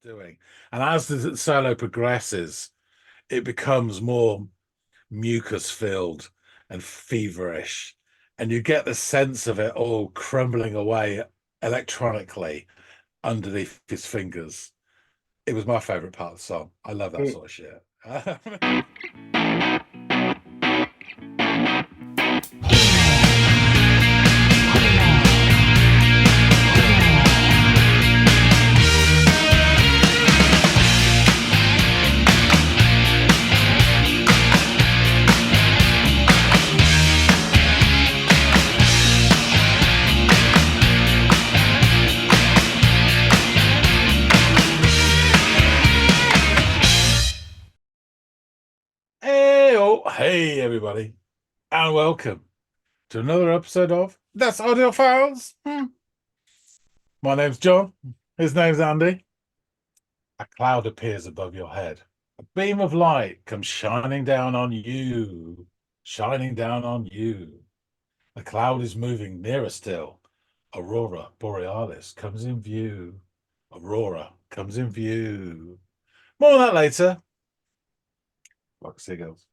doing. And as the solo progresses, it becomes more mucus filled and feverish. And you get the sense of it all crumbling away electronically underneath his fingers. It was my favorite part of the song. I love that sort of shit. Hey, everybody, and welcome to another episode of That's Audiophiles. My name's John. His name's Andy. A cloud appears above your head. A beam of light comes shining down on you. Shining down on you. The cloud is moving nearer still. Aurora Borealis comes in view. Aurora comes in view. More on that later. Like seagulls.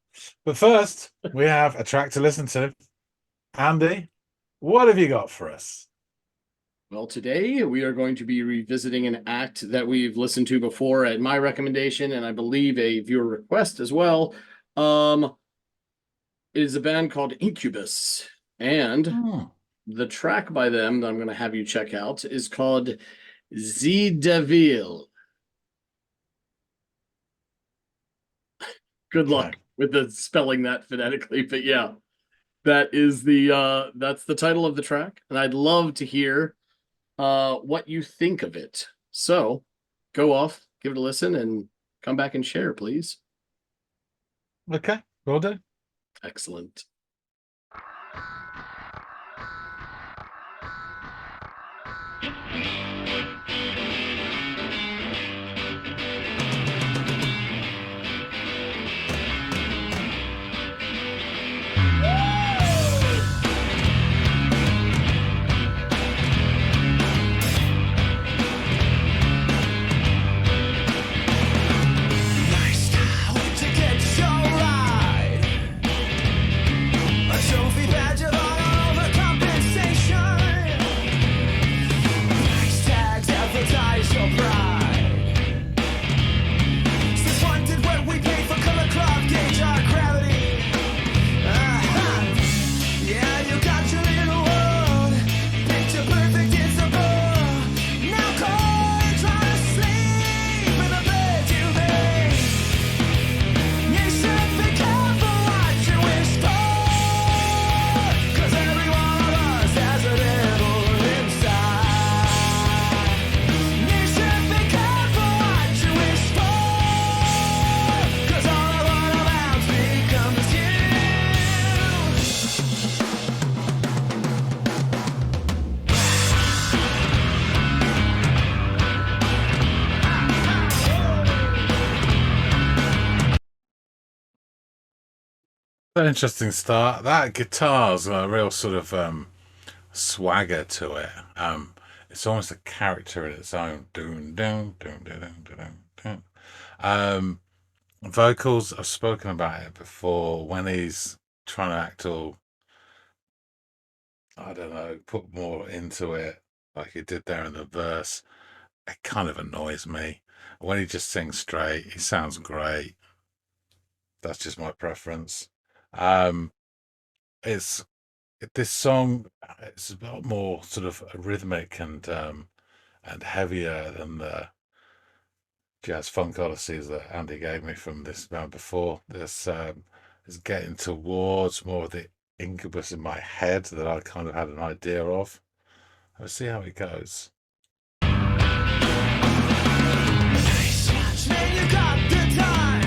But first, we have a track to listen to. Andy, what have you got for us? Well, today we are going to be revisiting an act that we've listened to before at my recommendation, and I believe a viewer request as well. It is a band called Incubus, and the track by them that I'm going to have you check out is called Zee Deveel. Good luck with the spelling that phonetically, but yeah, that is that's the title of the track, and I'd love to hear what you think of it. So go off, give it a listen, and come back and share, please. Okay, will do. Excellent. An interesting start. That guitar's got a real sort of swagger to it. It's almost a character in its own. Vocals, I've spoken about it before. When he's trying to act all, I don't know, put more into it, like he did there in the verse, it kind of annoys me. When he just sings straight, he sounds great. That's just my preference. It's this song. It's a lot more sort of rhythmic and heavier than the jazz funk odysseys that Andy gave me from this band before. This is getting towards more of the Incubus in my head that I kind of had an idea of. Let's see how it goes. Man, you got the time.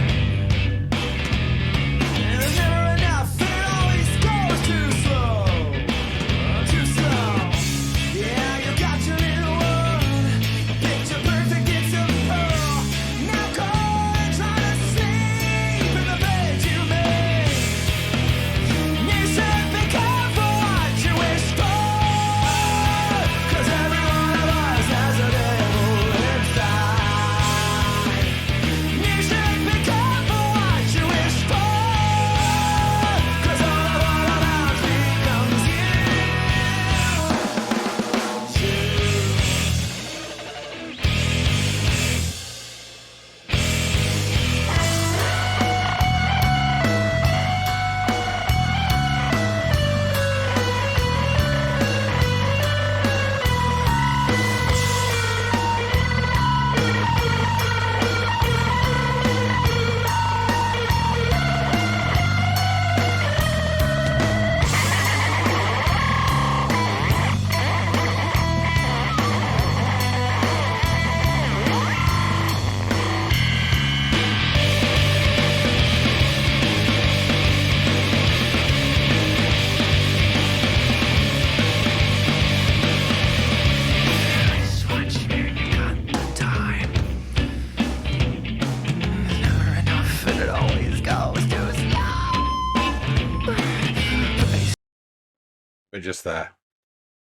just there.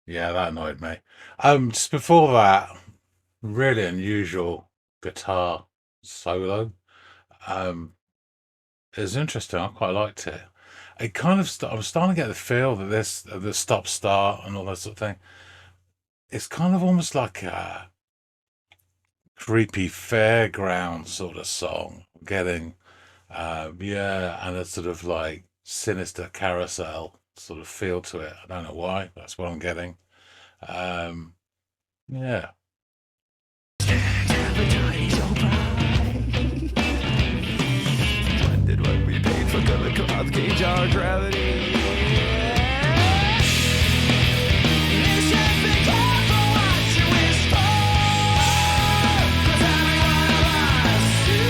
Yeah, that annoyed me. Just before that, really unusual guitar solo. Um, it was interesting. I quite liked it. It kind of, I was starting to get the feel that the stop start and all that sort of thing. It's kind of almost like a creepy fairground sort of song. Getting, yeah, and a sort of like sinister carousel sort of feel to it. I don't know why. That's what I'm getting. Um, yeah. Did what we paid for color cloth, gauge our gravity. You should be careful what you wish for, 'cause every one of us do.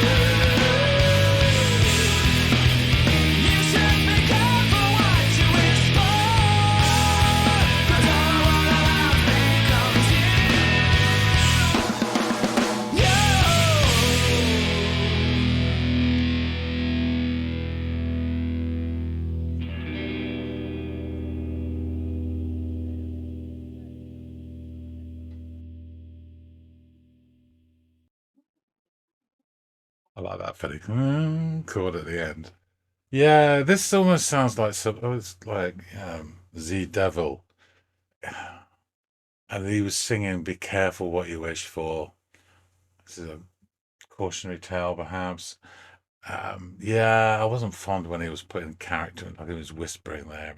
You should be careful what you wish for, 'cause every one of us becomes you. Yo. I like that funny chord at the end. Yeah, this almost sounds like some. Oh, it's like Zee Devil, and he was singing "Be careful what you wish for." This is a cautionary tale, perhaps. Yeah, I wasn't fond when he was putting character, like he was whispering there.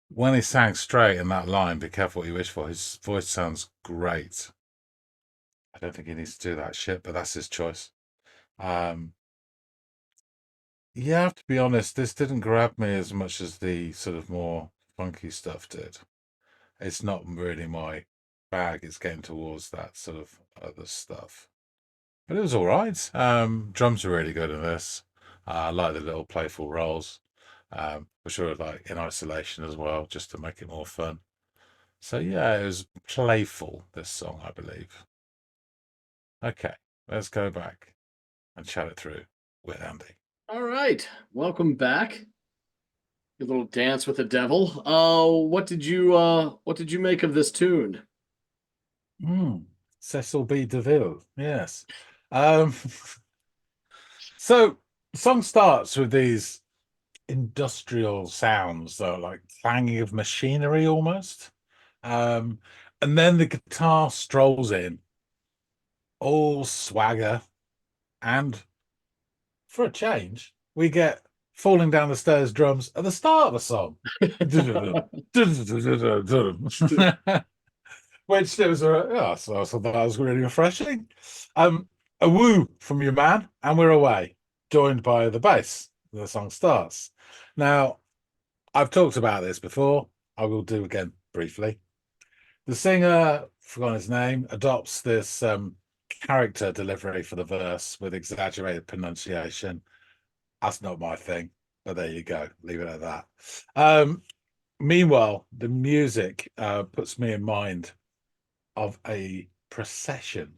When he sang straight in that line, "Be careful what you wish for," his voice sounds great. I don't think he needs to do that shit, but that's his choice. Um, Yeah, I have to be honest, this didn't grab me as much as the sort of more funky stuff did. It's not really my bag. It's getting towards that sort of other stuff. But it was all right. Drums were really good in this. I like the little playful rolls, which were like in isolation as well, just to make it more fun. So yeah, it was playful, this song, I believe. Okay, let's go back and chat it through with Andy. All right, welcome back. Your little dance with the devil. What did you make of this tune? Cecil B. DeVille, yes. Um, so song starts with these industrial sounds, though, like clanging of machinery almost. Um, and then the guitar strolls in, all swagger, and for a change, we get falling down the stairs drums at the start of the song. Which there was yeah, so I thought that was really refreshing. A woo from your man, and we're away, joined by the bass. The song starts. Now, I've talked about this before. I will do again briefly. The singer, forgotten his name, adopts this character delivery for the verse with exaggerated pronunciation. That's not my thing, but there you go. Leave it at that. Meanwhile, the music puts me in mind of a procession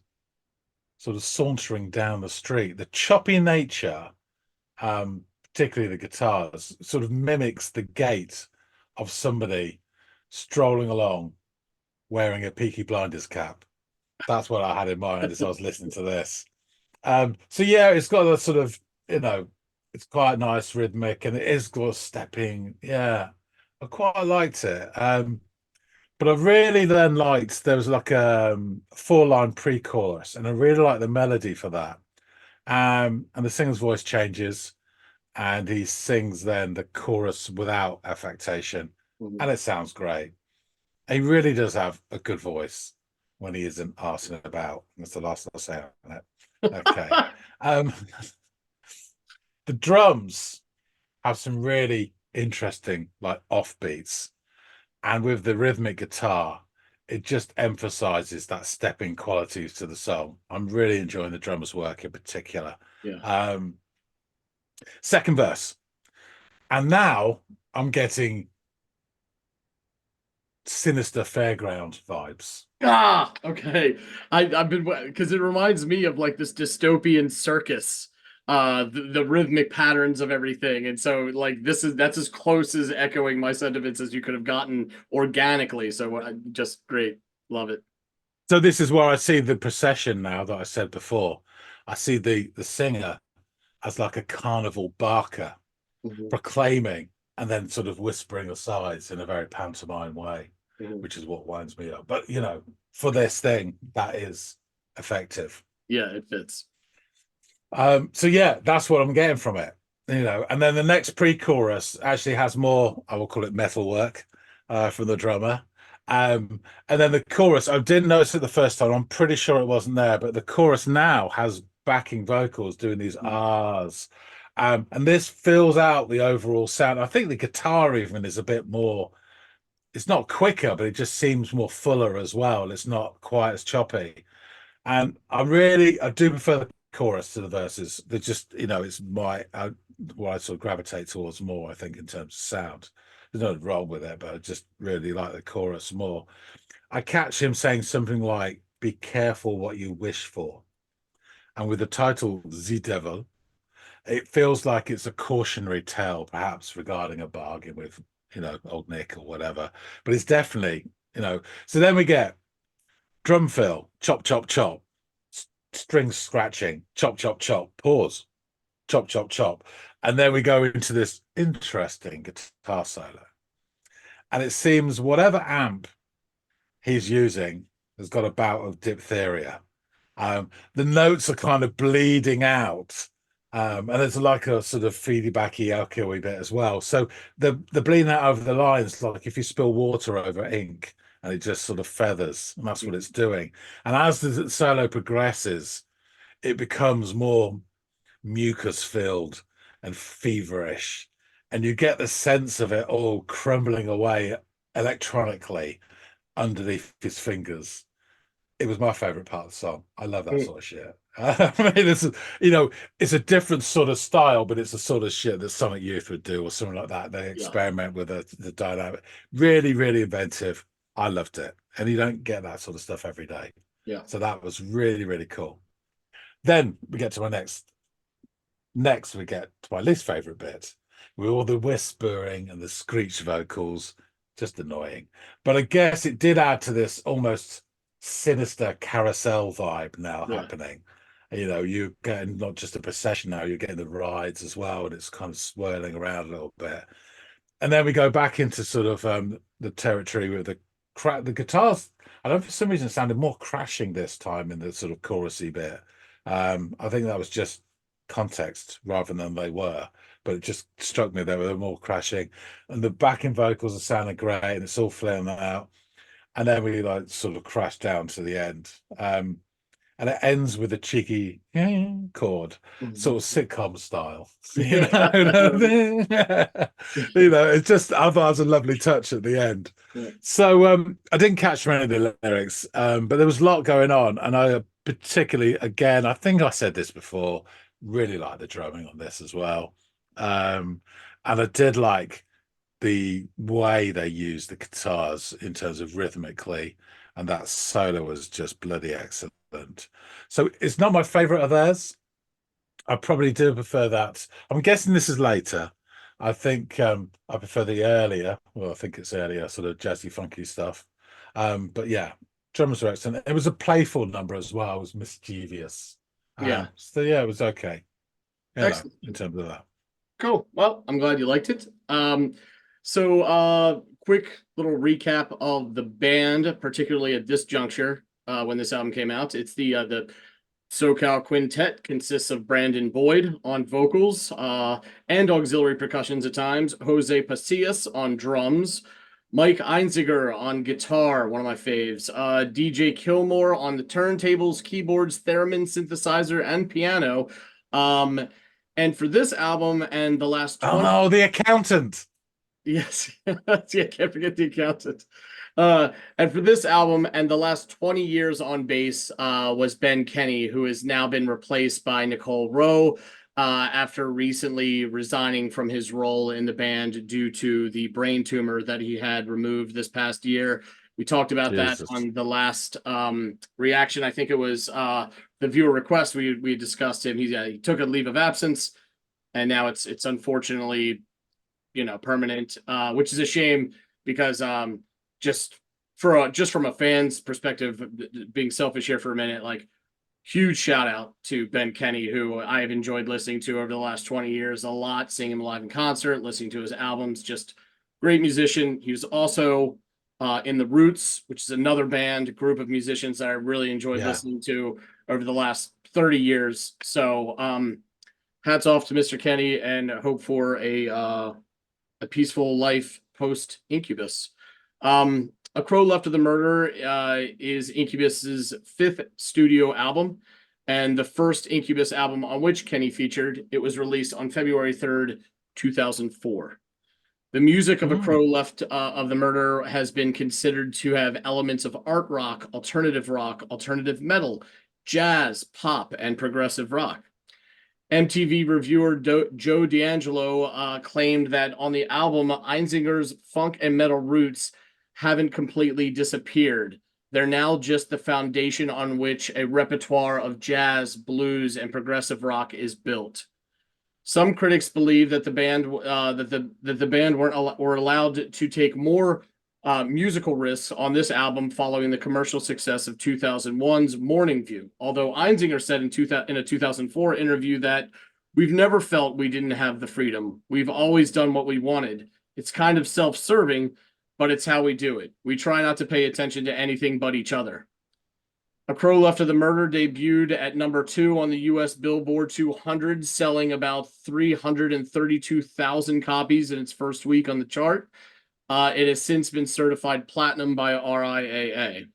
sort of sauntering down the street. The choppy nature, particularly the guitars, sort of mimics the gait of somebody strolling along wearing a Peaky Blinders cap. That's what I had in mind as I was listening to this. So yeah, it's got a sort of, it's quite nice rhythmic and it is good stepping. Yeah, I quite liked it. But I really then liked there was like a four-line pre-chorus, and I really like the melody for that. And the singer's voice changes, and he sings then the chorus without affectation, and it sounds great. He really does have a good voice when he isn't arsing about. That's the last I'll say on it. Okay. Um, the drums have some really interesting, like offbeats. And with the rhythmic guitar, it just emphasizes that stepping qualities to the song. I'm really enjoying the drummer's work in particular. Yeah. Second verse. And now I'm getting sinister fairground vibes. Okay. I've been because it reminds me of like this dystopian circus the rhythmic patterns of everything. And so like that's as close as echoing my sentiments as you could have gotten organically. So just great. Love it. So this is where I see the procession now that I said before. I see the singer as like a carnival barker, Mhm, proclaiming and then sort of whispering asides in a very pantomime way, mhm. which is what winds me up. But for this thing, that is effective. Yeah, it fits. So yeah, that's what I'm getting from it. And then the next pre-chorus actually has more, I will call it metal work, from the drummer. And then the chorus, I didn't notice it the first time. I'm pretty sure it wasn't there, but the chorus now has backing vocals doing these ahs. And this fills out the overall sound. I think the guitar even is a bit more, it's not quicker, but it just seems more fuller as well. It's not quite as choppy. And I do prefer the chorus to the verses. They're just, it's what I sort of gravitate towards more, I think, in terms of sound. There's nothing wrong with it, but I just really like the chorus more. I catch him saying something like, "Be careful what you wish for." And with the title Zee Deveel, it feels like it's a cautionary tale, perhaps regarding a bargain with, old Nick or whatever. But it's definitely, so then we get drum fill, chop, chop, chop, string scratching, chop, chop, chop, pause, chop, chop, chop. And then we go into this interesting guitar solo. And it seems whatever amp he's using has got a bout of diphtheria. The notes are kind of bleeding out. And there's like a sort of feedbacky, echoey bit as well. So the bleeding out over the lines, like if you spill water over ink and it just sort of feathers, and that's what it's doing. And as the solo progresses, it becomes more mucus filled and feverish. And you get the sense of it all crumbling away electronically underneath his fingers. It was my favorite part of the song. I love that sort of shit. I mean, it's a different sort of style, but it's the sort of shit that Sonic Youth would do or something like that. They experiment with the dynamic. Really, really inventive. I loved it. And you don't get that sort of stuff every day. Yeah. So that was really, really cool. Then we get to my next we get to my least favorite bit with all the whispering and the screech vocals, just annoying. But I guess it did add to this almost sinister carousel vibe now happening. You're getting not just a procession now, you're getting the rides as well, and it's kind of swirling around a little bit. And then we go back into sort of the territory with the guitars. I don't know, for some reason it sounded more crashing this time in the sort of chorusy bit. I think that was just context rather than they were, but it just struck me they were more crashing, and the backing vocals are sounding great, and it's all flaring out. And then we like sort of crash down to the end. And it ends with a cheeky chord, sort of sitcom style. It's just, I thought it was a lovely touch at the end. Yeah. So I didn't catch many of the lyrics, but there was a lot going on. And I particularly, again, I think I said this before, really like the drumming on this as well. And I did like the way they used the guitars in terms of rhythmically, and that solo was just bloody excellent. So it's not my favorite of theirs. I probably do prefer that. I'm guessing this is later. I think I prefer the earlier, well, I think it's earlier, sort of jazzy, funky stuff. But yeah, drummers were excellent. It was a playful number as well. It was mischievous. Yeah. So yeah, it was okay. Excellent. In terms of that. Cool. Well, I'm glad you liked it. So quick little recap of the band, particularly at this juncture, when this album came out. It's the SoCal Quintet, consists of Brandon Boyd on vocals and auxiliary percussions at times, Jose Pasillas on drums, Mike Einziger on guitar, one of my faves, DJ Kilmore on the turntables, keyboards, theremin, synthesizer, and piano. And for this album and the last 20... Oh, the accountant. Yes, yeah, can't forget the accountant. And for this album and the last 20 years on bass was Ben Kenny, who has now been replaced by Nicole Rowe after recently resigning from his role in the band due to the brain tumor that he had removed this past year. We talked about that Jesus. on the last reaction. I think it was the viewer request. We discussed him. He took a leave of absence, and now it's unfortunately, permanent, which is a shame because just from a fan's perspective, being selfish here for a minute, like, huge shout out to Ben Kenny, who I have enjoyed listening to over the last 20 years a lot, seeing him live in concert, listening to his albums, just great musician. He was also in The Roots, which is another group of musicians that I really enjoyed listening to over the last 30 years. So hats off to Mr. Kenny, and hope for a peaceful life post Incubus. A Crow Left of the Murder is Incubus's 5th studio album, and the first Incubus album on which Kenny featured. It was released on February 3rd, 2004. The music of A Crow Left of the Murder has been considered to have elements of art rock, alternative metal, jazz, pop, and progressive rock. MTV reviewer Joe D'Angelo claimed that on the album, Einzinger's funk and metal roots haven't completely disappeared. They're now just the foundation on which a repertoire of jazz, blues, and progressive rock is built. Some critics believe that the band were allowed to take more musical risks on this album following the commercial success of 2001's Morning View. Although Einzinger said in a 2004 interview that we've never felt we didn't have the freedom. We've always done what we wanted. It's kind of self-serving, but it's how we do it. We try not to pay attention to anything but each other. A Crow Left of the Murder debuted at number 2 on the US Billboard 200, selling about 332,000 copies in its first week on the chart. It has since been certified platinum by RIAA.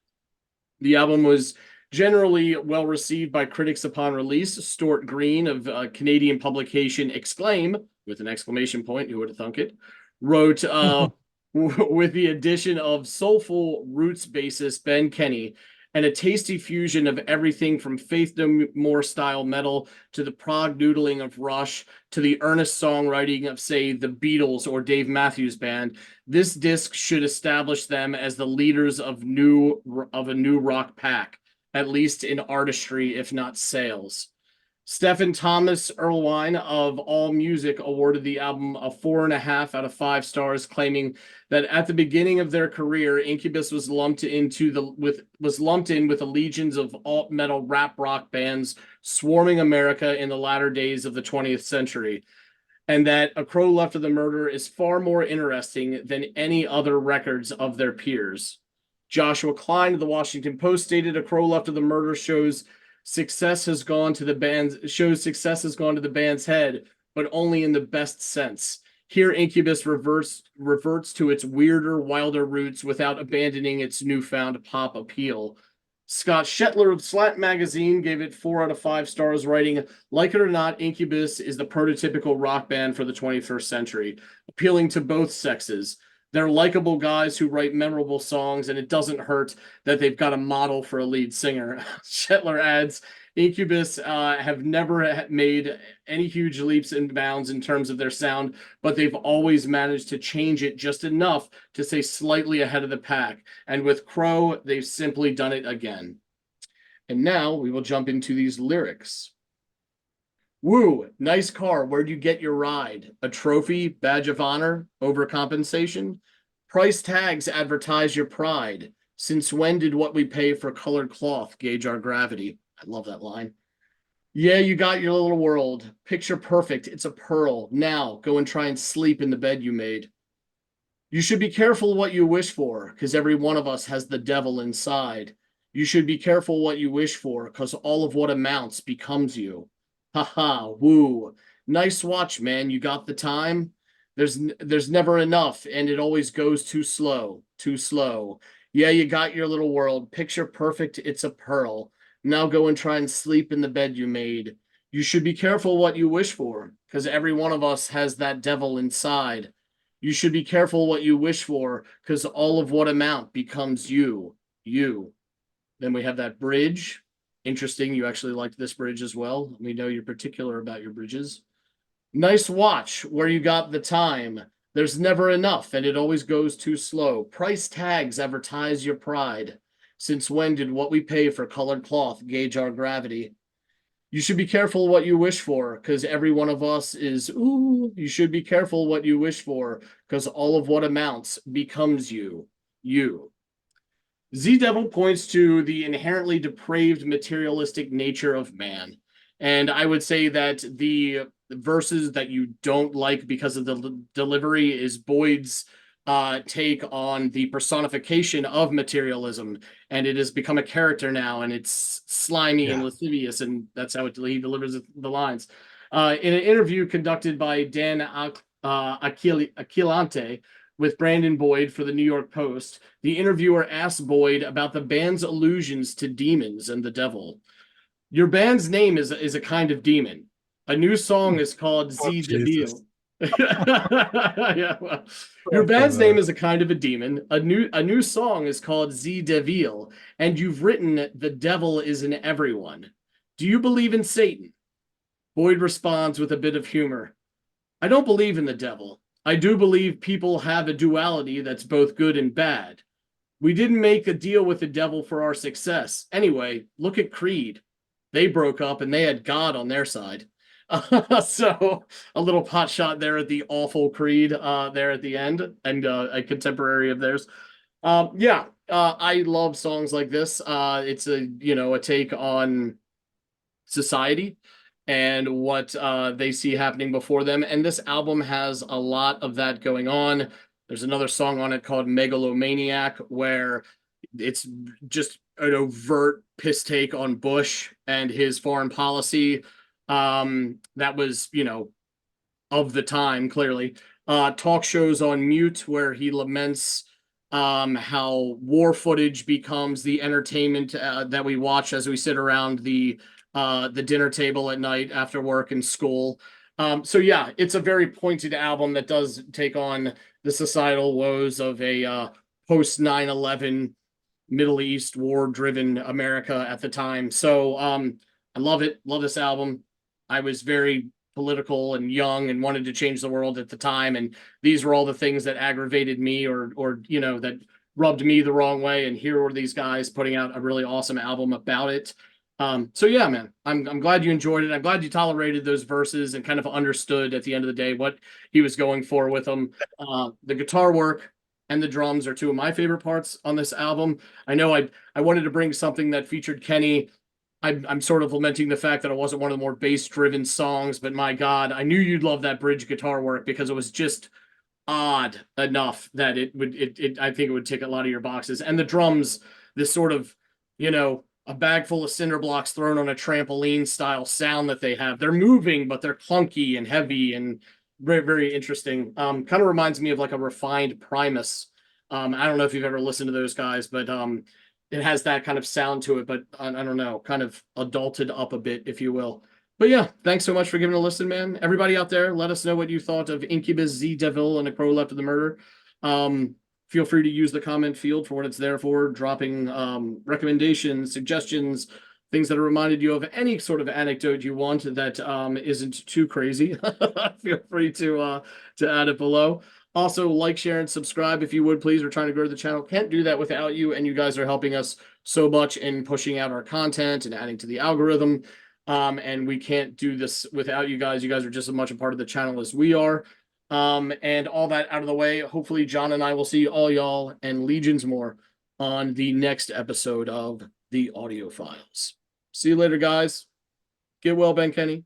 The album was generally well received by critics upon release. Stuart Green of Canadian publication Exclaim, with an exclamation point, who would have thunk it, wrote, with the addition of soulful roots bassist Ben Kenny and a tasty fusion of everything from Faith No More style metal to the prog noodling of Rush to the earnest songwriting of, say, the Beatles or Dave Matthews Band, this disc should establish them as the leaders of a new rock pack, at least in artistry, if not sales. Stephen Thomas Erlewine of AllMusic awarded the album a 4.5 out of 5 stars, claiming that at the beginning of their career, Incubus was lumped in with the legions of alt metal rap rock bands swarming America in the latter days of the 20th century, and that A Crow Left of the Murder is far more interesting than any other records of their peers. Joshua Klein of the Washington Post stated, A Crow Left of the Murder shows success has gone to the band's head, but only in the best sense. Here, Incubus reverts to its weirder, wilder roots without abandoning its newfound pop appeal. Scott Shetler of Slant Magazine gave it 4 out of 5 stars, writing, like it or not, Incubus is the prototypical rock band for the 21st century, appealing to both sexes. They're likable guys who write memorable songs, and it doesn't hurt that they've got a model for a lead singer. Shetler adds, Incubus have never made any huge leaps and bounds in terms of their sound, but they've always managed to change it just enough to stay slightly ahead of the pack. And with Crow, they've simply done it again. And now we will jump into these lyrics. Woo, nice car. Where'd you get your ride? A trophy, badge of honor, overcompensation? Price tags advertise your pride. Since when did what we pay for colored cloth gauge our gravity? I love that line. Yeah, you got your little world. Picture perfect. It's a pearl. Now go and try and sleep in the bed you made. You should be careful what you wish for, because every one of us has the devil inside. You should be careful what you wish for, because all of what amounts becomes you. Haha, woo. Nice watch, man. You got the time? There's never enough, and it always goes too slow. Yeah, you got your little world. Picture perfect. It's a pearl. Now go and try and sleep in the bed you made. You should be careful what you wish for, because every one of us has that devil inside. You should be careful what you wish for, because all of what amount becomes you. Then we have that bridge. Interesting, you actually liked this bridge as well. We know you're particular about your bridges. Nice watch, where you got the time. There's never enough, and it always goes too slow. Price tags advertise your pride. Since when did what we pay for colored cloth gauge our gravity? You should be careful what you wish for, because every one of us is, ooh, you should be careful what you wish for, because all of what amounts becomes you. You. Zee Deveel points to the inherently depraved materialistic nature of man. And I would say that the verses that you don't like because of the delivery is Boyd's take on the personification of materialism. And it has become a character now, and it's slimy and Yeah. lascivious, and that's how he delivers the lines. In an interview conducted by Dan Aquilante with Brandon Boyd for the New York Post, the interviewer asked Boyd about the band's allusions to demons and the devil. Your band's name is a kind of demon. A new song is called Zee Jesus. Deveel. Yeah, well, your band's name is a kind of a demon. A new song is called Zee Deveel, and you've written the devil is in everyone. Do you believe in Satan? Boyd responds with a bit of humor. I don't believe in the devil. I do believe people have a duality that's both good and bad. We didn't make a deal with the devil for our success. Anyway, look at Creed. They broke up and they had God on their side. So a little pot shot there at the awful Creed there at the end, and a contemporary of theirs. I love songs like this. It's a take on society and what they see happening before them. And this album has a lot of that going on. There's another song on it called Megalomaniac, where it's just an overt piss take on Bush and his foreign policy. That was, of the time, clearly. Talk shows on mute, where he laments how war footage becomes the entertainment that we watch as we sit around the dinner table at night after work and school. So yeah, it's a very pointed album that does take on the societal woes of a post 9/11 Middle East war driven America at the time. So I love it. Love this album. I was very political and young and wanted to change the world at the time, and these were all the things that aggravated me or that rubbed me the wrong way, and here were these guys putting out a really awesome album about it. So yeah, man, I'm glad you enjoyed it. I'm glad you tolerated those verses and kind of understood at the end of the day what he was going for with them. The guitar work and the drums are two of my favorite parts on this album. I know I wanted to bring something that featured Kenny. I'm sort of lamenting the fact that it wasn't one of the more bass-driven songs, but my God, I knew you'd love that bridge guitar work because it was just odd enough that I think it would tick a lot of your boxes. And the drums, this sort of, a bag full of cinder blocks thrown on a trampoline style sound that they have. They're moving, but they're clunky and heavy and very, very interesting. Kind of reminds me of like a refined Primus. I don't know if you've ever listened to those guys, but it has that kind of sound to it, but I don't know, kind of adulted up a bit, if you will. But yeah, thanks so much for giving a listen, man. Everybody out there, let us know what you thought of Incubus, Zee Deveel, and A Crow Left of the Murder. Feel free to use the comment field for what it's there for, dropping recommendations, suggestions, things that have reminded you of any sort of anecdote you want that isn't too crazy. Feel free to add it below. Also, like, share, and subscribe if you would, please. We're trying to grow the channel. Can't do that without you, and you guys are helping us so much in pushing out our content and adding to the algorithm. And we can't do this without you guys. You guys are just as much a part of the channel as we are. And all that out of the way, hopefully John and I will see all y'all and legions more on the next episode of the Audiophiles. See you later, guys. Get well, Ben Kenny.